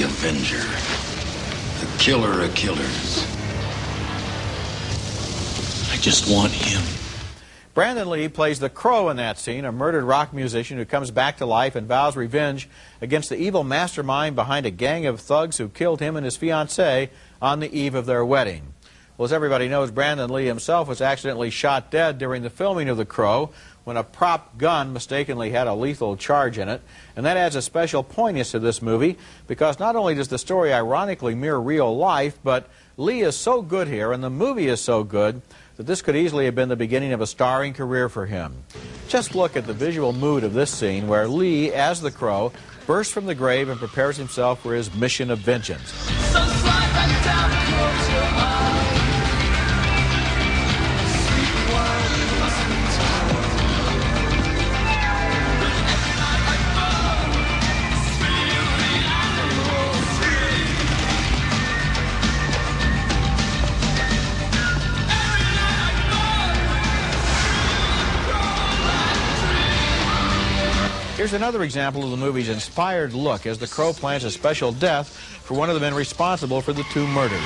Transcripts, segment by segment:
Avenger. The killer of killers. I just want him. Brandon Lee plays the Crow in that scene, a murdered rock musician who comes back to life and vows revenge against the evil mastermind behind a gang of thugs who killed him and his fiancée on the eve of their wedding. Well, as everybody knows, Brandon Lee himself was accidentally shot dead during the filming of The Crow when a prop gun mistakenly had a lethal charge in it. And that adds a special poignance to this movie because not only does the story ironically mirror real life, but Lee is so good here and the movie is so good that this could easily have been the beginning of a starring career for him. Just look at the visual mood of this scene where Lee, as the Crow, bursts from the grave and prepares himself for his mission of vengeance. So slide back down and close your eyes. Sweet world, you must be told. Every night I fall, feel the animal scream. Every night I fall, feel the crawl and dream. Here's another example of the movie's inspired look as the Crow plans a special death for one of the men responsible for the two murders.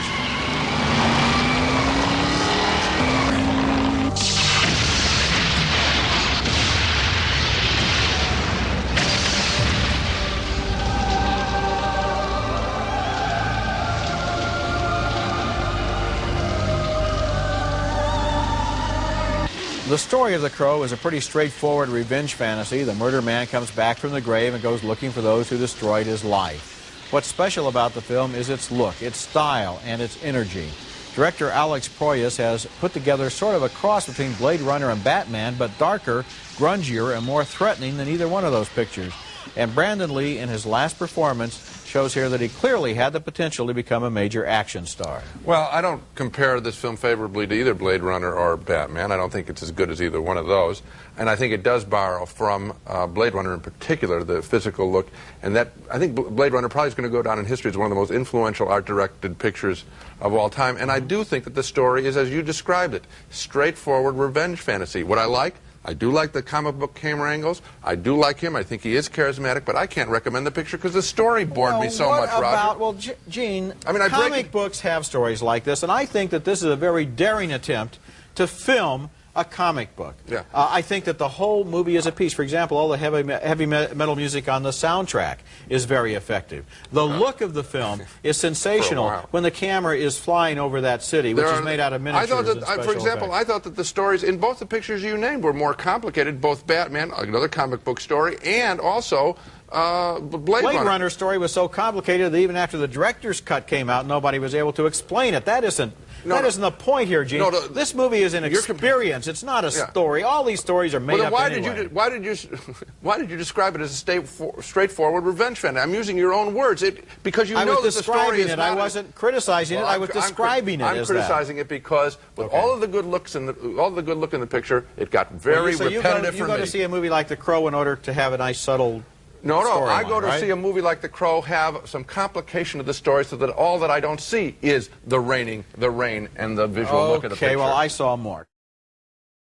The story of The Crow is a pretty straightforward revenge fantasy. The murder man comes back from the grave and goes looking for those who destroyed his life. What's special about the film is its look, its style, and its energy. Director Alex Proyas has put together sort of a cross between Blade Runner and Batman, but darker, grungier, and more threatening than either one of those pictures. And Brandon Lee, in his last performance, shows here that he clearly had the potential to become a major action star. Well, I don't compare this film favorably to either Blade Runner or Batman. I don't think it's as good as either one of those. And I think it does borrow from Blade Runner in particular, the physical look. And that, I think Blade Runner probably is going to go down in history as one of the most influential art-directed pictures of all time. And I do think that the story is, as you described it, straightforward revenge fantasy. What I do like the comic book camera angles. I do like him. I think he is charismatic, but I can't recommend the picture because the story bored me so much, Roger. Well, Gene, comic books have stories like this, and I think that this is a very daring attempt to film a comic book. Yeah. I think that the whole movie is a piece. For example, all the heavy metal music on the soundtrack is very effective. The look of the film is sensational when the camera is flying over that city, which is made out of miniatures. For example, I thought that the stories in both the pictures you named were more complicated. Both Batman, another comic book story, and also Blade Runner story was so complicated that even after the director's cut came out, nobody was able to explain it. That isn't the point here, Gene. This movie is an experience. It's not a story. All these stories are made up anyway. Why did you describe it as a straightforward revenge fantasy? I'm using your own words. Because you know that the story is not. I wasn't criticizing it. I was describing it. I'm criticizing it because with all of the good looks and all of the good look in the picture, it got very repetitive for me. You go to see a movie like The Crow in order to have a nice subtle. No, I go to see a movie like The Crow have some complication of the story so that all that I don't see is the rain and the visual look of the picture. Okay, well, I saw more.